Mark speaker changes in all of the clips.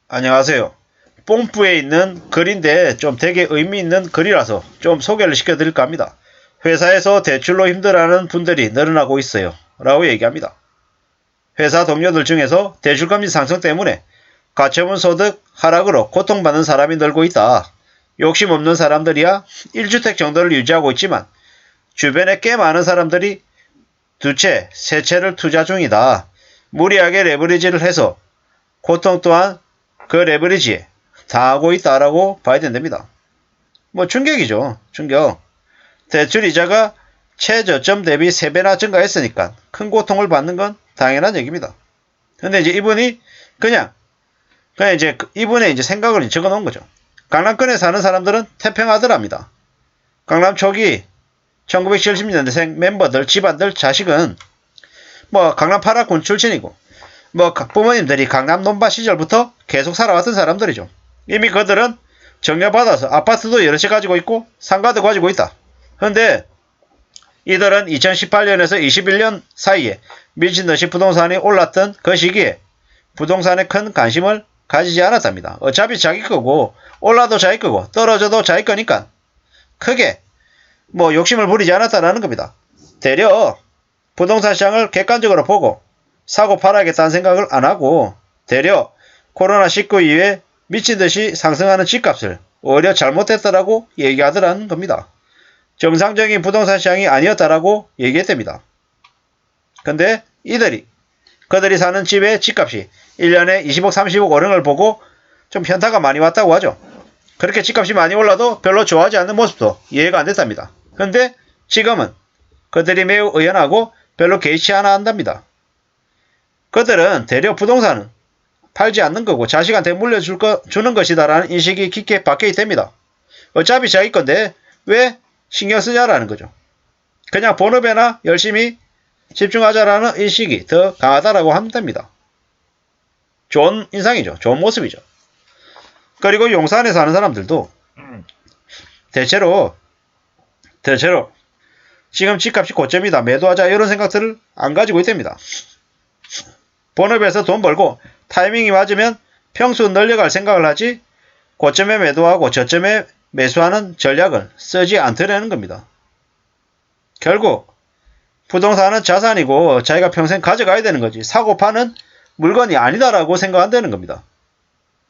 Speaker 1: 안녕하세요. 뽐뿌에 있는 글인데 좀 되게 의미 있는 글이라서 좀 소개를 시켜드릴까 합니다. 회사에서 대출로 힘들어하는 분들이 늘어나고 있어요. 라고 얘기합니다. 회사 동료들 중에서 대출금리 상승 때문에 가처분 소득 하락으로 고통받는 사람이 늘고 있다. 욕심 없는 사람들이야 1주택 정도를 유지하고 있지만 주변에 꽤 많은 사람들이 두 채, 세 채를 투자 중이다. 무리하게 레버리지를 해서 고통 또한 그 레버리지에 당하고 있다라고 봐야 된답니다. 뭐 충격이죠. 충격. 대출 이자가 최저점 대비 3배나 증가했으니까 큰 고통을 받는 건 당연한 얘기입니다. 근데 이제 이분이 그냥 이제 이분의 이제 생각을 적어 놓은 거죠. 강남권에 사는 사람들은 태평하더랍니다. 강남 초기 1970년대생 멤버들, 집안들, 자식은 뭐 강남 8학군 출신이고 뭐 부모님들이 강남 논바 시절부터 계속 살아왔던 사람들이죠. 이미 그들은 정려받아서 아파트도 여러 채 가지고 있고 상가도 가지고 있다. 그런데 이들은 2018년에서 21년 사이에 미친듯이 부동산이 올랐던 그 시기에 부동산에 큰 관심을 가지지 않았답니다. 어차피 자기 거고 올라도 자기 거고 떨어져도 자기 거니까 크게 뭐 욕심을 부리지 않았다는 겁니다. 되려 부동산 시장을 객관적으로 보고 사고 팔아야겠다는 생각을 안 하고 되려 코로나19 이후에 미친듯이 상승하는 집값을 오히려 잘못했다라고 얘기하더라는 겁니다. 정상적인 부동산 시장이 아니었다라고 얘기했답니다. 근데 그들이 사는 집의 집값이 1년에 20억 30억 오른 걸 보고 좀 현타가 많이 왔다고 하죠. 그렇게 집값이 많이 올라도 별로 좋아하지 않는 모습도 이해가 안 됐답니다. 근데 지금은 그들이 매우 의연하고 별로 개의치 않아 한답니다. 그들은 대려 부동산은 팔지 않는 거고 자식한테 물려주는 것이다라는 인식이 깊게 박혀 있답니다. 어차피 자기 건데 왜 신경 쓰냐라는 거죠. 그냥 본업에나 열심히 집중하자라는 인식이 더 강하다라고 한답니다. 좋은 인상이죠. 좋은 모습이죠. 그리고 용산에 사는 사람들도 대체로 지금 집값이 고점이다. 매도하자 이런 생각들을 안 가지고 있답니다. 본업에서 돈 벌고 타이밍이 맞으면 평수 늘려갈 생각을 하지 고점에 매도하고 저점에 매수하는 전략을 쓰지 않더라는 겁니다. 결국 부동산은 자산이고 자기가 평생 가져가야 되는 거지 사고 파는 물건이 아니다라고 생각한다는 겁니다.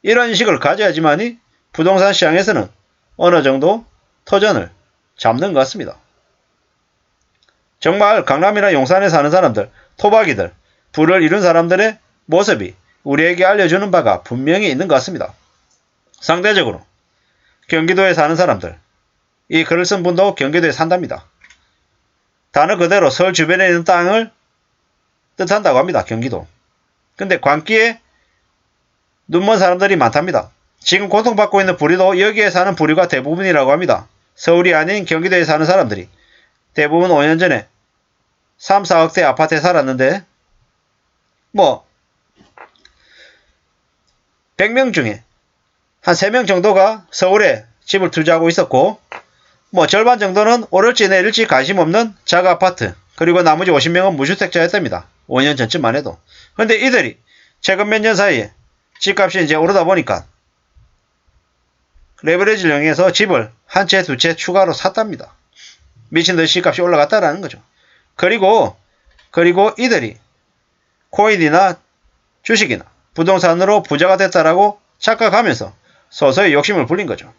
Speaker 1: 이런 인식을 가져야지만이 부동산 시장에서는 어느 정도 터전을 잡는 것 같습니다. 정말 강남이나 용산에 사는 사람들, 토박이들, 부를 이룬 사람들의 모습이 우리에게 알려주는 바가 분명히 있는 것 같습니다. 상대적으로 경기도에 사는 사람들, 이 글을 쓴 분도 경기도에 산답니다. 단어 그대로 서울 주변에 있는 땅을 뜻한다고 합니다. 경기도. 근데 광기에 눈먼 사람들이 많답니다. 지금 고통받고 있는 부류도 여기에 사는 부류가 대부분이라고 합니다. 서울이 아닌 경기도에 사는 사람들이 대부분 5년 전에 3, 4억대 아파트에 살았는데 100명 중에 한 3명 정도가 서울에 집을 투자하고 있었고 절반 정도는 오를지 내릴지 관심 없는 자가 아파트 그리고 나머지 50명은 무주택자였답니다. 5년 전쯤만 해도. 근데 이들이 최근 몇 년 사이에 집값이 이제 오르다 보니까 레버리지를 이용해서 집을 한 채, 두 채 추가로 샀답니다. 미친듯이 집값이 올라갔다라는 거죠. 그리고 이들이 코인이나 주식이나 부동산으로 부자가 됐다라고 착각하면서 서서히 욕심을 부린 거죠.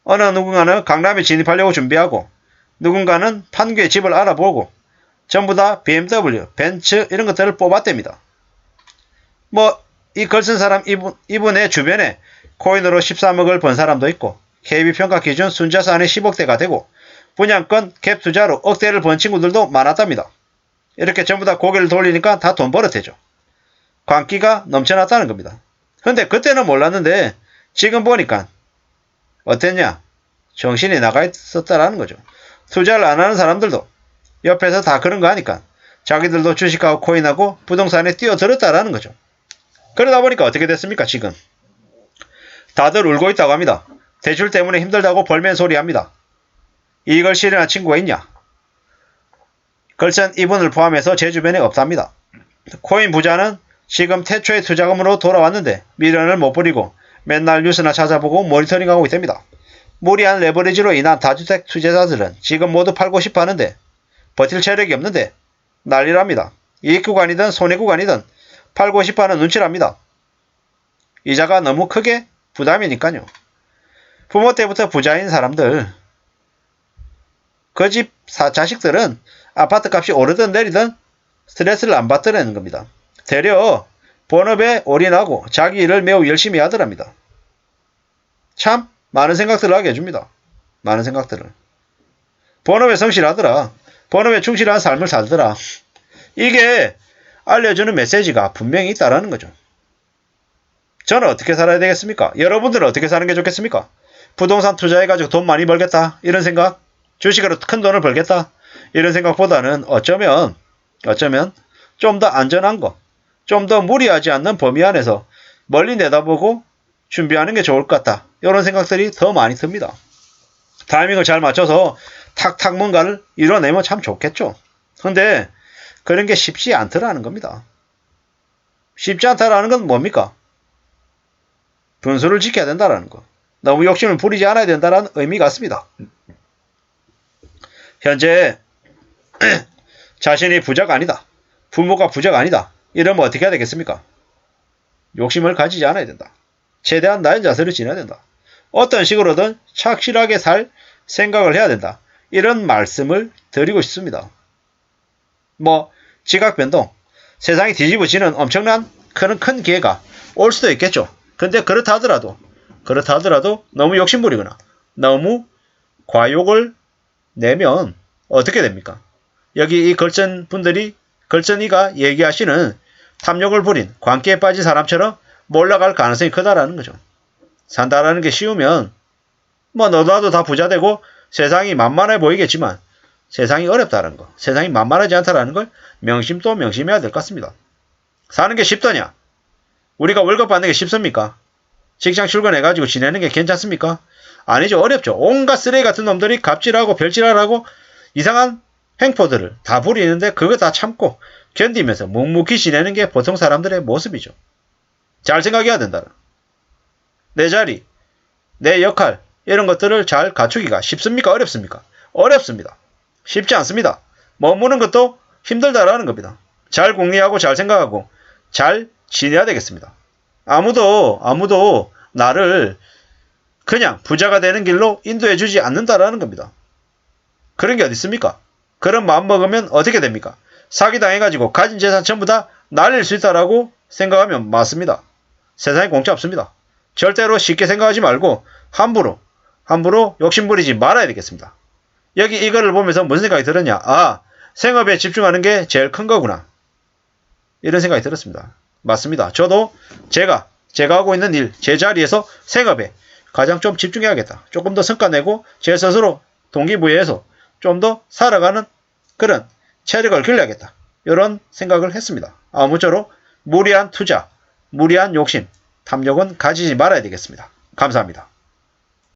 Speaker 1: 어느 누군가는 강남에 진입하려고 준비하고 누군가는 판교에 집을 알아보고 전부 다 BMW, 벤츠 이런 것들을 뽑았답니다. 이 글 쓴 사람 이분의 주변에 코인으로 13억을 번 사람도 있고 KB평가 기준 순자산이 10억대가 되고 분양권 갭 투자로 억대를 번 친구들도 많았답니다. 이렇게 전부 다 고개를 돌리니까 다 돈 버릇해죠. 광기가 넘쳐났다는 겁니다. 근데 그때는 몰랐는데 지금 보니까 어땠냐? 정신이 나가 있었다라는 거죠. 투자를 안 하는 사람들도 옆에서 다 그런 거 하니까 자기들도 주식하고 코인하고 부동산에 뛰어들었다라는 거죠. 그러다 보니까 어떻게 됐습니까? 지금 다들 울고 있다고 합니다. 대출 때문에 힘들다고 벌면 소리 합니다. 이걸 실현한 친구가 있냐? 글쓴 이분을 포함해서 제 주변에 없답니다. 코인 부자는 지금 태초의 투자금으로 돌아왔는데 미련을 못 버리고 맨날 뉴스나 찾아보고 모니터링하고 있답니다. 무리한 레버리지로 인한 다주택 투자자들은 지금 모두 팔고 싶어 하는데 버틸 체력이 없는데 난리랍니다. 이익 구간이든 손해 구간이든 팔고 싶어 하는 눈치랍니다. 이자가 너무 크게 부담이니까요. 부모 때부터 부자인 사람들, 그 집 자식들은 아파트 값이 오르든 내리든 스트레스를 안 받더라는 겁니다. 되려 본업에 올인하고 자기 일을 매우 열심히 하더랍니다. 참 많은 생각들을 하게 해줍니다. 많은 생각들을. 본업에 성실하더라. 본업에 충실한 삶을 살더라. 이게 알려주는 메시지가 분명히 있다라는 거죠. 저는 어떻게 살아야 되겠습니까? 여러분들은 어떻게 사는 게 좋겠습니까? 부동산 투자해가지고 돈 많이 벌겠다 이런 생각? 주식으로 큰 돈을 벌겠다 이런 생각보다는 어쩌면 좀 더 안전한 거, 좀 더 무리하지 않는 범위 안에서 멀리 내다보고 준비하는 게 좋을 것 같다. 이런 생각들이 더 많이 듭니다. 타이밍을 잘 맞춰서 탁탁 뭔가를 이뤄내면 참 좋겠죠. 근데 그런 게 쉽지 않더라는 겁니다. 쉽지 않다라는 건 뭡니까? 분수를 지켜야 된다는 거. 너무 욕심을 부리지 않아야 된다는 의미 같습니다. 현재 자신이 부자가 아니다. 부모가 부자가 아니다. 이러면 어떻게 해야 되겠습니까? 욕심을 가지지 않아야 된다. 최대한 나은 자세를 지내야 된다. 어떤 식으로든 착실하게 살 생각을 해야 된다. 이런 말씀을 드리고 싶습니다. 지각 변동, 세상이 뒤집어지는 엄청난 큰 기회가 올 수도 있겠죠. 근데 그렇다 하더라도 너무 욕심부리거나 너무 과욕을 내면 어떻게 됩니까? 여기 이 걸전이가 얘기하시는 탐욕을 부린 광기에 빠진 사람처럼 몰락할 가능성이 크다라는 거죠. 산다라는 게 쉬우면 너도 나도 다 부자 되고 세상이 만만해 보이겠지만 세상이 어렵다는 거, 세상이 만만하지 않다라는 걸 명심도 명심해야 될 것 같습니다. 사는 게 쉽더냐? 우리가 월급 받는 게 쉽습니까? 직장 출근해가지고 지내는 게 괜찮습니까? 아니죠. 어렵죠. 온갖 쓰레기 같은 놈들이 갑질하고 별질하고 이상한 행포들을 다 부리는데 그거 다 참고 견디면서 묵묵히 지내는 게 보통 사람들의 모습이죠. 잘 생각해야 된다. 내 자리, 내 역할 이런 것들을 잘 갖추기가 쉽습니까? 어렵습니까? 어렵습니다. 쉽지 않습니다. 머무는 것도 힘들다라는 겁니다. 잘 궁리하고 잘 생각하고 잘 지내야 되겠습니다. 아무도 나를 그냥 부자가 되는 길로 인도해주지 않는다라는 겁니다. 그런 게 어디 있습니까? 그런 마음 먹으면 어떻게 됩니까? 사기당해가지고 가진 재산 전부 다 날릴 수 있다라고 생각하면 맞습니다. 세상에 공짜 없습니다. 절대로 쉽게 생각하지 말고 함부로 욕심부리지 말아야 되겠습니다. 여기 이거를 보면서 무슨 생각이 들었냐? 생업에 집중하는 게 제일 큰 거구나. 이런 생각이 들었습니다. 맞습니다. 저도 제가 하고 있는 일, 제 자리에서 생업에 가장 좀 집중해야겠다. 조금 더 성과 내고 제 스스로 동기부여해서 좀 더 살아가는 그런 체력을 길러야겠다. 이런 생각을 했습니다. 아무쪼록 무리한 투자, 무리한 욕심, 탐욕은 가지지 말아야 되겠습니다. 감사합니다.